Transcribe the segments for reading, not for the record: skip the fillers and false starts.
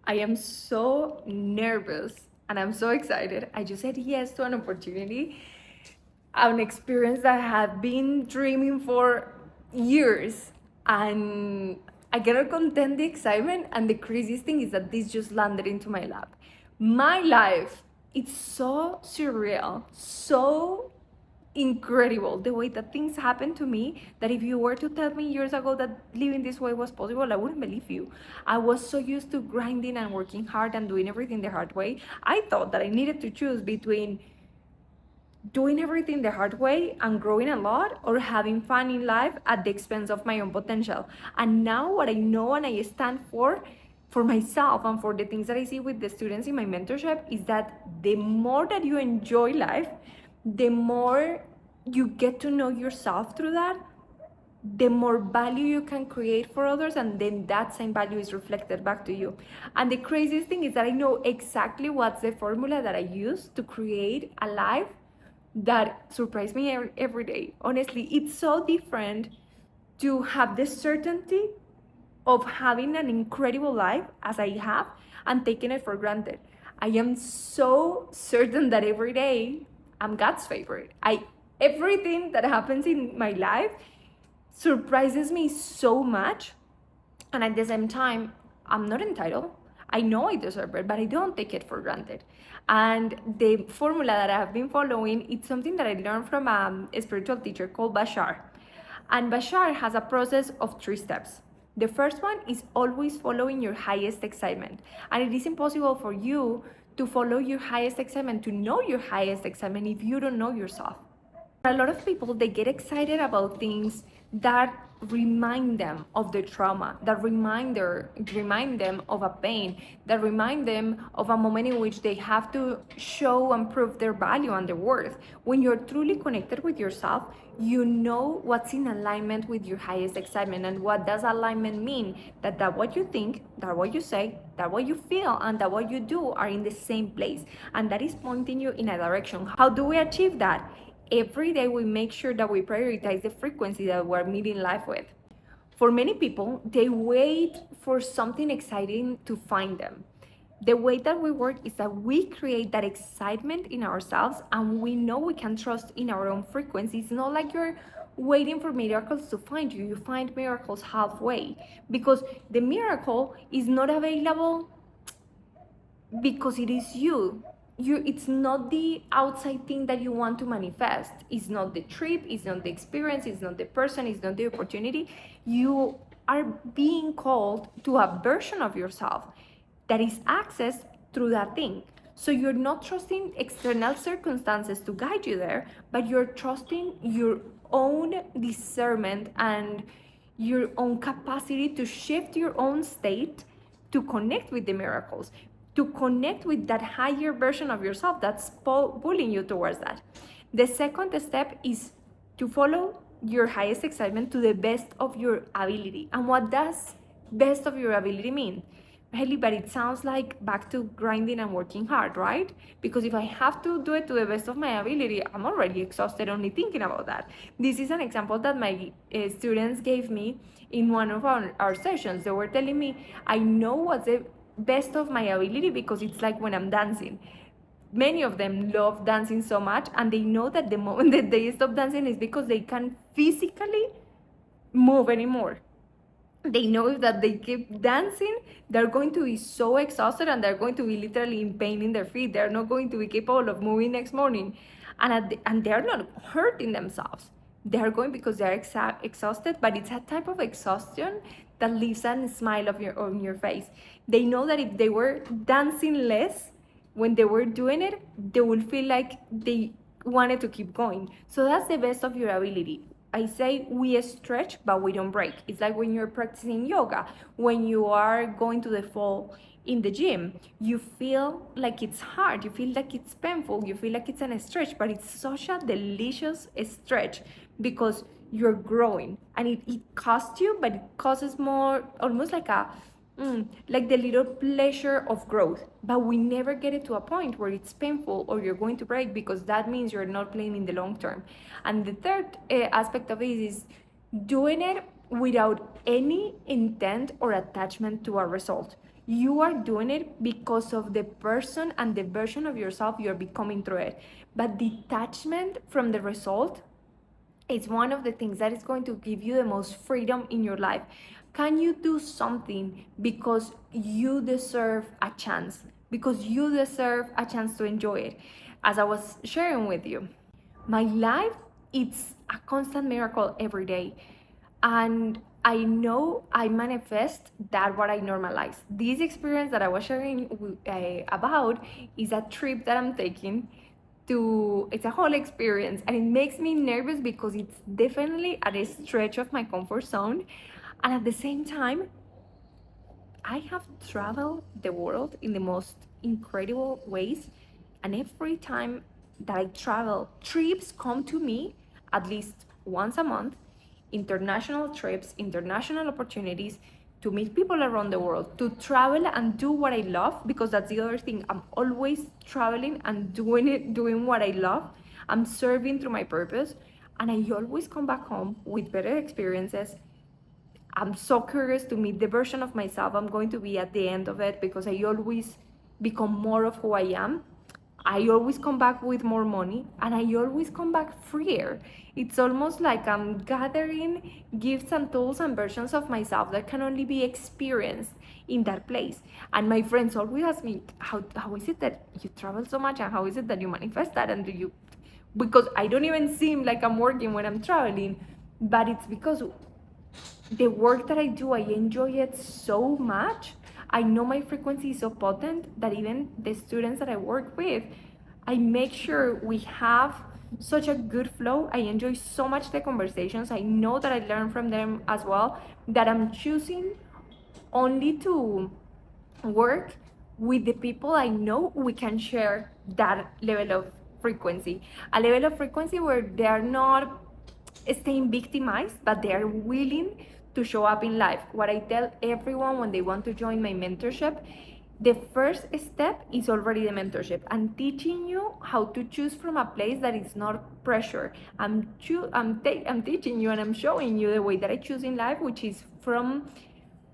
I am so nervous and I'm so excited. I just said yes to an opportunity, an experience that I have been dreaming for years. And I cannot contain the excitement. And the craziest thing is that this just landed into my lap. My life, it's so surreal, so incredible the way that things happen to me, that if you were to tell me years ago that living this way was possible, I wouldn't believe you. I was so used to grinding and working hard and doing everything the hard way. I thought that I needed to choose between doing everything the hard way and growing a lot, or having fun in life at the expense of my own potential. And now what I know and I stand for myself and for the things that I see with the students in my mentorship, is that the more that you enjoy life, the more you get to know yourself through that, the more value you can create for others, and then that same value is reflected back to you. And the craziest thing is that I know exactly what's the formula that I use to create a life that surprised me every day. Honestly, it's so different to have the certainty of having an incredible life as I have, and taking it for granted. I am so certain that every day I'm God's favorite. Everything that happens in my life surprises me so much, and at the same time, I'm not entitled. I know I deserve it, but I don't take it for granted. And the formula that I have been following, it's something that I learned from a spiritual teacher called Bashar. And Bashar has a process of 3 steps. The first one is always following your highest excitement. And it is impossible for you to follow your highest excitement, to know your highest excitement, if you don't know yourself. A lot of people, they get excited about things that remind them of the trauma, that remind them of a pain, that remind them of a moment in which they have to show and prove their value and their worth. When you're truly connected with yourself, you know what's in alignment with your highest excitement. And what does alignment mean? That what you think, that what you say, that what you feel, and that what you do are in the same place, and that is pointing you in a direction. How do we achieve that? Every day we make sure that we prioritize the frequency that we're meeting life with. For many people, they wait for something exciting to find them. The way that we work is that we create that excitement in ourselves, and we know we can trust in our own frequency. It's not like you're waiting for miracles to find you. You find miracles halfway, because the miracle is not available because it is you. It's not the outside thing that you want to manifest. It's not the trip, it's not the experience, it's not the person, it's not the opportunity. You are being called to a version of yourself that is accessed through that thing. So you're not trusting external circumstances to guide you there, but you're trusting your own discernment and your own capacity to shift your own state, to connect with the miracles, to connect with that higher version of yourself that's pulling you towards that. The second step is to follow your highest excitement to the best of your ability. And what does best of your ability mean? Haley, but it sounds like back to grinding and working hard, right? Because if I have to do it to the best of my ability, I'm already exhausted only thinking about that. This is an example that my students gave me in one of our sessions. They were telling me, I know what's the best of my ability because it's like when I'm dancing. Many of them love dancing so much, and they know that the moment that they stop dancing is because they can't physically move anymore. They know if that they keep dancing, they're going to be so exhausted, and they're going to be literally in pain in their feet. They're not going to be capable of moving next morning, and they're not hurting themselves. They're going because they're exhausted, but it's a type of exhaustion that leaves a smile on your face. They know that if they were dancing less when they were doing it, they would feel like they wanted to keep going. So that's the best of your ability. I say we stretch, but we don't break. It's like when you're practicing yoga, when you are going to the fall in the gym, you feel like it's hard, you feel like it's painful, you feel like it's a stretch, but it's such a delicious stretch because you're growing, and it costs you, but it causes more, almost like like the little pleasure of growth. But we never get it to a point where it's painful or you're going to break, because that means you're not playing in the long term. And the third aspect of it is doing it without any intent or attachment to a result. You are doing it because of the person and the version of yourself you're becoming through it. But detachment from the result is one of the things that is going to give you the most freedom in your life. Can you do something because you deserve a chance? Because you deserve a chance to enjoy it. As I was sharing with you, my life, it's a constant miracle every day. And I know I manifest that what I normalize. This experience that I was sharing about is a trip that I'm taking to, it's a whole experience, and it makes me nervous because it's definitely at a stretch of my comfort zone. And at the same time, I have traveled the world in the most incredible ways, and every time that I travel, trips come to me at least once a month, international trips, international opportunities to meet people around the world, to travel and do what I love, because that's the other thing. I'm always traveling and doing what I love. I'm serving through my purpose, and I always come back home with better experiences. I'm so curious to meet the version of myself I'm going to be at the end of it, because I always become more of who I am. I always come back with more money, and I always come back freer. It's almost like I'm gathering gifts and tools and versions of myself that can only be experienced in that place. And my friends always ask me, how is it that you travel so much, and how is it that you manifest that, and do you, because I don't even seem like I'm working when I'm traveling, but it's because the work that I do, I enjoy it so much. I know my frequency is so potent that even the students that I work with, I make sure we have such a good flow. I enjoy so much the conversations. I know that I learn from them as well, that I'm choosing only to work with the people I know we can share that level of frequency. A level of frequency where they are not staying victimized, but they are willing to show up in life. What I tell everyone when they want to join my mentorship, the first step is already the mentorship. I'm teaching you how to choose from a place that is not pressure. I'm teaching you and I'm showing you the way that I choose in life, which is from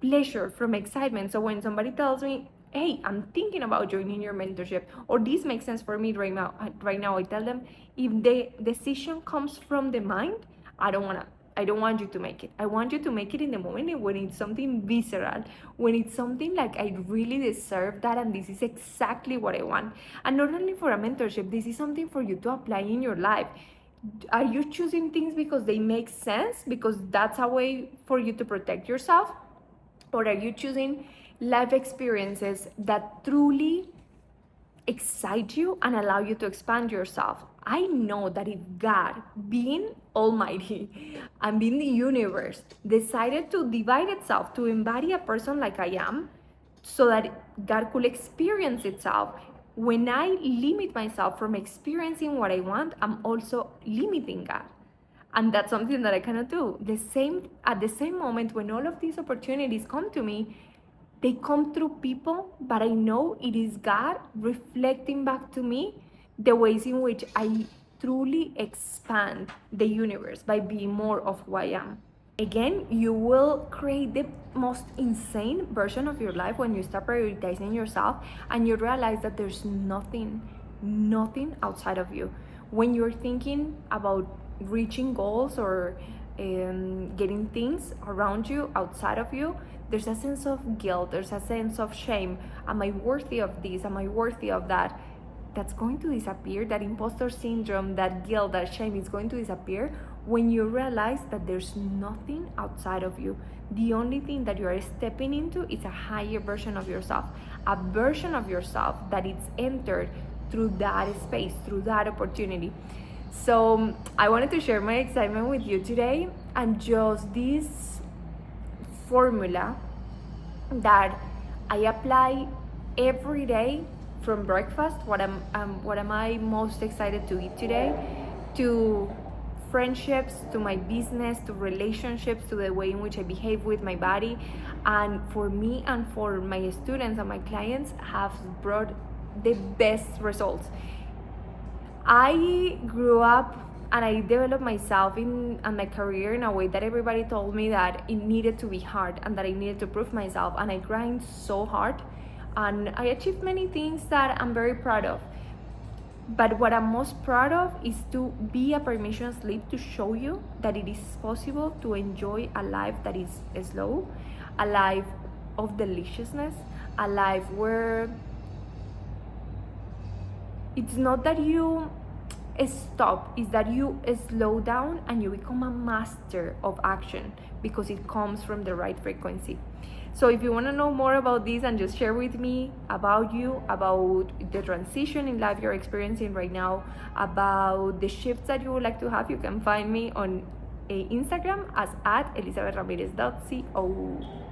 pleasure, from excitement. So when somebody tells me, hey, I'm thinking about joining your mentorship, or this makes sense for me right now, I tell them, if the decision comes from the mind, I don't want you to make it. I want you to make it in the moment when it's something visceral, when it's something like I really deserve that, and this is exactly what I want. And not only for a mentorship, this is something for you to apply in your life. Are you choosing things because they make sense, because that's a way for you to protect yourself? Or are you choosing life experiences that truly excite you and allow you to expand yourself? I know that if God, being almighty and being the universe, decided to divide itself to embody a person like I am, so that God could experience itself, when I limit myself from experiencing what I want, I'm also limiting God. And that's something that I cannot do. At the same moment, when all of these opportunities come to me, they come through people, but I know it is God reflecting back to me the ways in which I truly expand the universe by being more of who I am. Again, you will create the most insane version of your life when you start prioritizing yourself and you realize that there's nothing outside of you. When you're thinking about reaching goals or getting things around you outside of you, there's a sense of guilt, there's a sense of shame. Am I worthy of this? Am I worthy of that? That's going to disappear. That imposter syndrome, that guilt, that shame is going to disappear when you realize that there's nothing outside of you. The only thing that you are stepping into is a higher version of yourself, a version of yourself that it's entered through that space, through that opportunity. So I wanted to share my excitement with you today, and just this formula that I apply every day, from breakfast, what am I most excited to eat today, to friendships, to my business, to relationships, to the way in which I behave with my body. And for me and for my students and my clients have brought the best results. I grew up and I developed myself in and my career in a way that everybody told me that it needed to be hard and that I needed to prove myself, and I grind so hard and I achieved many things that I'm very proud of. But what I'm most proud of is to be a permission slip to show you that it is possible to enjoy a life that is slow, a life of deliciousness, a life where it's not that you stop, it's that you slow down and you become a master of action because it comes from the right frequency. So if you want to know more about this and just share with me about you, about the transition in life you're experiencing right now, about the shifts that you would like to have, you can find me on Instagram as @elizabethramirez.co.